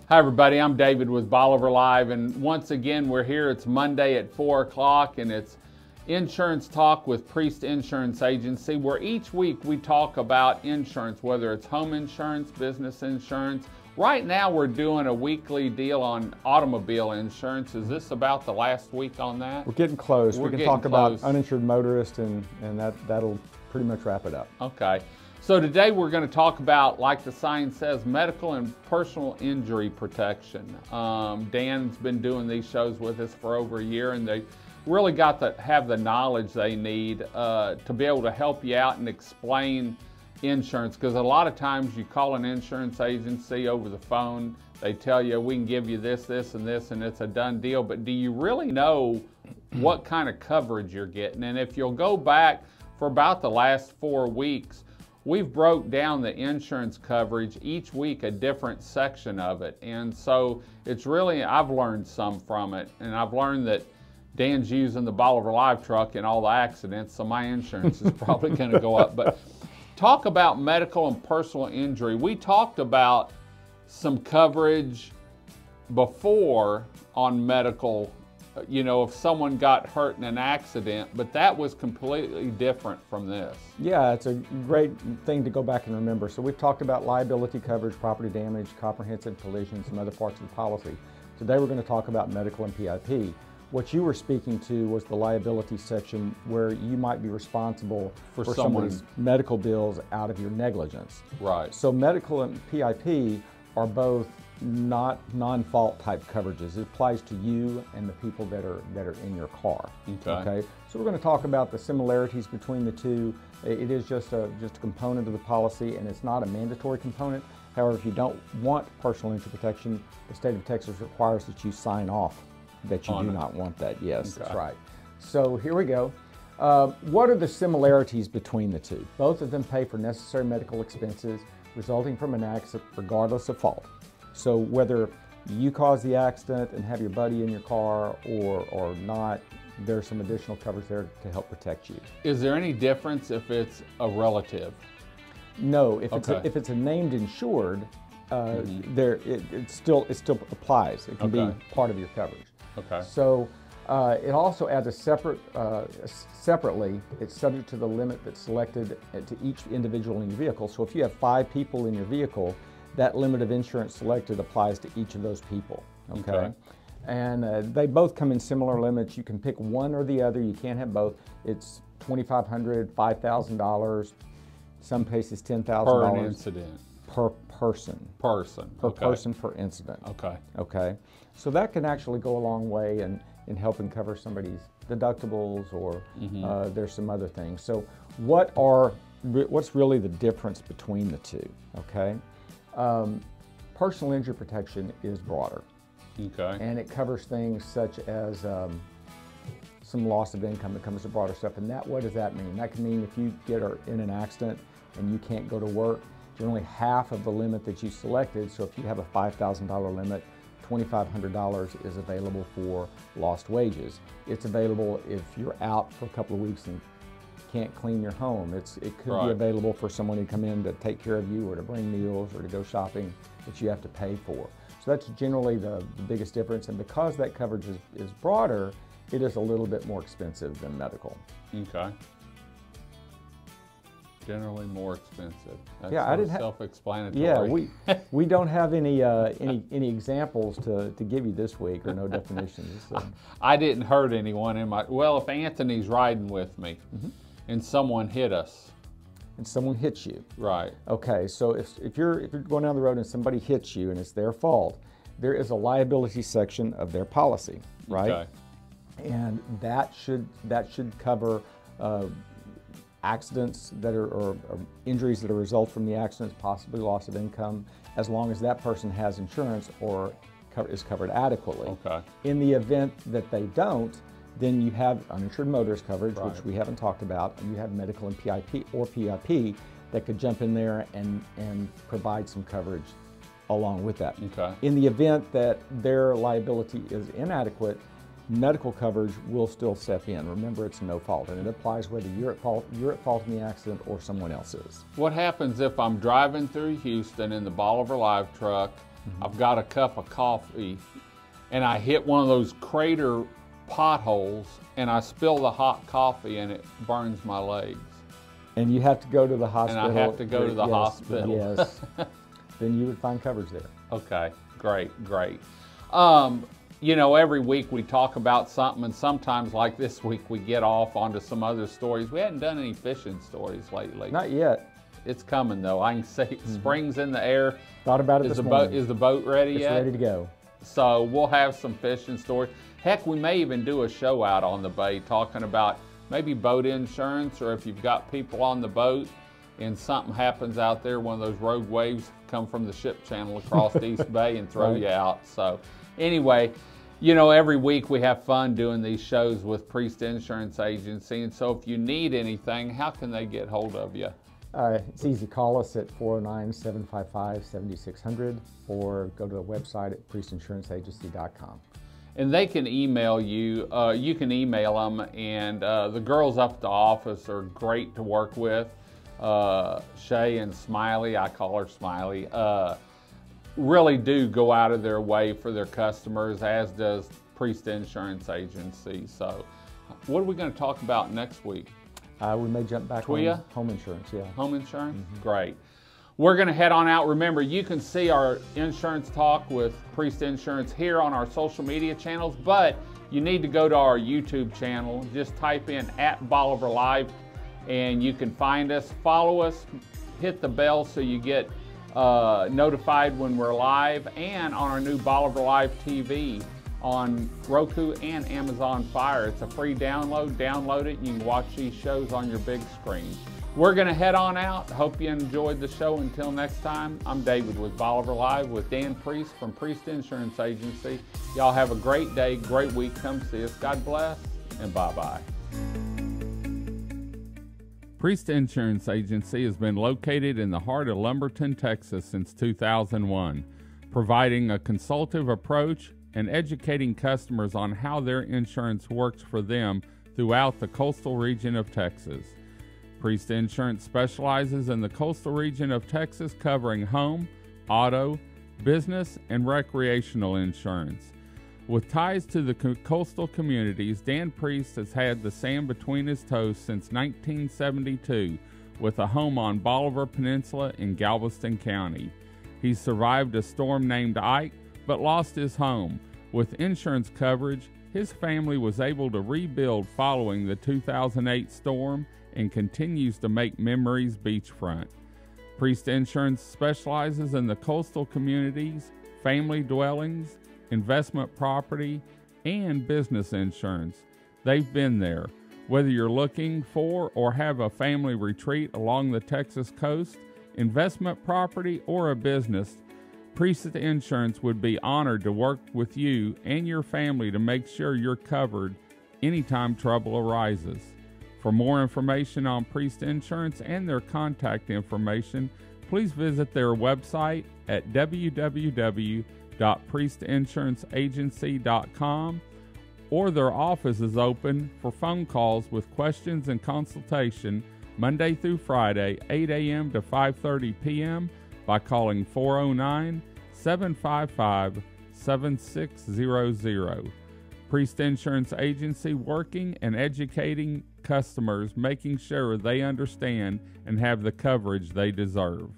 Hi everybody, I'm David with Bolivar Live, and once again we're here. It's Monday at 4 o'clock and it's Insurance Talk with Priest Insurance Agency, where each week we talk about insurance, whether it's home insurance, business insurance. Right now we're doing a weekly deal on automobile insurance. Is this about the last week on that? We're getting close. We're we can getting talk close. about uninsured motorists and that'll pretty much wrap it up. Okay. So today we're going to talk about, like the sign says, medical and personal injury protection. Dan's been doing these shows with us for over a year, and they really got to have the knowledge they need to be able to help you out and explain insurance. Because a lot of times you call an insurance agency over the phone, they tell you we can give you this, this, and this, and it's a done deal. But do you really know what kind of coverage you're getting? And if you'll go back for about the last 4 weeks, we've broke down the insurance coverage each week, a different section of it. And so it's really, I've learned some from it. And I've learned that Dan's using the Bolivar Live truck in all the accidents, so my insurance is probably going to go up. But talk about medical and personal injury. We talked about some coverage before on medical, you know, if someone got hurt in an accident, but that was completely different from this. Yeah, it's a great thing to go back and remember. So we've talked about liability coverage, property damage, comprehensive collision, some other parts of the policy. Today we're going to talk about medical and PIP. What you were speaking to was the liability section where you might be responsible for someone's medical bills out of your negligence. Right. So medical and PIP are both not non-fault type coverages. It applies to you and the people that are in your car. Okay. So we're going to talk about the similarities between the two. It is just a component of the policy, and it's not a mandatory component. However, if you don't want personal injury protection, the state of Texas requires that you sign off that you do not want that. Yes, that's right. So here we go. What are the similarities between the two? Both of them pay for necessary medical expenses resulting from an accident regardless of fault. So whether you cause the accident and have your buddy in your car or not, there's some additional coverage there to help protect you. Is there any difference if it's a relative? No, if it's a named insured, it still applies. It can be part of your coverage. Okay. So it also adds a separately, it's subject to the limit that's selected to each individual in your vehicle. So if you have 5 people in your vehicle, that limit of insurance selected applies to each of those people. Okay. And they both come in similar limits. You can pick one or the other. You can't have both. It's $2,500, $5,000, some cases $10,000 per incident. Per person. Per person per incident. Okay. So that can actually go a long way in helping cover somebody's deductibles, or there's some other things. So what's really the difference between the two? Okay. Personal injury protection is broader. And it covers things such as some loss of income. It covers the broader stuff. And what does that mean? That can mean if you get in an accident and you can't go to work, generally half of the limit that you selected. So if you have a $5,000 limit, $2,500 is available for lost wages. It's available if you're out for a couple of weeks and can't clean your home. It could be available for someone to come in to take care of you, or to bring meals, or to go shopping that you have to pay for. So that's generally the biggest difference. And because that coverage is broader, it is a little bit more expensive than medical. Okay. Generally more expensive. That's I didn't self-explanatory. Yeah, we don't have any examples to give you this week, or no definitions. So. I didn't hurt anyone in my. Well, if Anthony's riding with me, and someone hit us. And someone hits you. Right. Okay, so if you're going down the road and somebody hits you and it's their fault, there is a liability section of their policy, right? Okay. And that should cover accidents that or injuries that are a result from the accidents, possibly loss of income, as long as that person has insurance or is covered adequately. Okay. In the event that they don't, then you have uninsured motorist coverage, which we haven't talked about, and you have medical and PIP that could jump in there and provide some coverage along with that. Okay. In the event that their liability is inadequate, medical coverage will still step in. Remember, it's no fault, and it applies whether you're at fault in the accident or someone else is. What happens if I'm driving through Houston in the Bolivar Live truck I've got a cup of coffee, and I hit one of those crater potholes, and I spill the hot coffee, and it burns my legs. And you have to go to the hospital. And I have to go to the hospital. Yes. Then you would find coverage there. Okay, great. You know, every week we talk about something, and sometimes, like this week, we get off onto some other stories. We hadn't done any fishing stories lately. Not yet. It's coming, though. I can say spring's in the air. Thought about it this morning. Is the boat ready yet? It's ready to go. So we'll have some fishing stories. Heck, we may even do a show out on the bay talking about maybe boat insurance, or if you've got people on the boat and something happens out there, one of those rogue waves come from the ship channel across the East Bay and throw you out. So anyway, you know, every week we have fun doing these shows with Priest Insurance Agency. And so if you need anything, how can they get hold of you? It's easy. Call us at 409-755-7600 or go to the website at priestinsuranceagency.com. And they can email you. You can email them, and the girls up at the office are great to work with. Shay and Smiley, I call her Smiley, really do go out of their way for their customers, as does Priest Insurance Agency. So what are we going to talk about next week? We may jump back on home insurance, yeah. Home insurance? Great. We're going to head on out. Remember, you can see our insurance talk with Priest Insurance here on our social media channels, but you need to go to our YouTube channel. Just type in @BolivarLive and you can find us. Follow us, hit the bell so you get notified when we're live, and on our new Bolivar Live TV on Roku and Amazon Fire. It's a free download. Download it and you can watch these shows on your big screen. We're going to head on out. Hope you enjoyed the show. Until next time, I'm David with Bolivar Live with Dan Priest from Priest Insurance Agency. Y'all have a great day, great week. Come see us. God bless, and bye-bye. Priest Insurance Agency has been located in the heart of Lumberton, Texas since 2001, providing a consultative approach and educating customers on how their insurance works for them throughout the coastal region of Texas. Priest Insurance specializes in the coastal region of Texas, covering home, auto, business, and recreational insurance. With ties to the coastal communities, Dan Priest has had the sand between his toes since 1972, with a home on Bolivar Peninsula in Galveston County. He survived a storm named Ike, but lost his home. With insurance coverage, his family was able to rebuild following the 2008 storm and continues to make memories beachfront. Priest Insurance specializes in the coastal communities, family dwellings, investment property, and business insurance. They've been there. Whether you're looking for or have a family retreat along the Texas coast, investment property, or a business, Priest Insurance would be honored to work with you and your family to make sure you're covered anytime trouble arises. For more information on Priest Insurance and their contact information, please visit their website at www.priestinsuranceagency.com, or their office is open for phone calls with questions and consultation Monday through Friday, 8 a.m. to 5:30 p.m. by calling 409-755-7600. Priest Insurance Agency, working and educating customers, making sure they understand and have the coverage they deserve.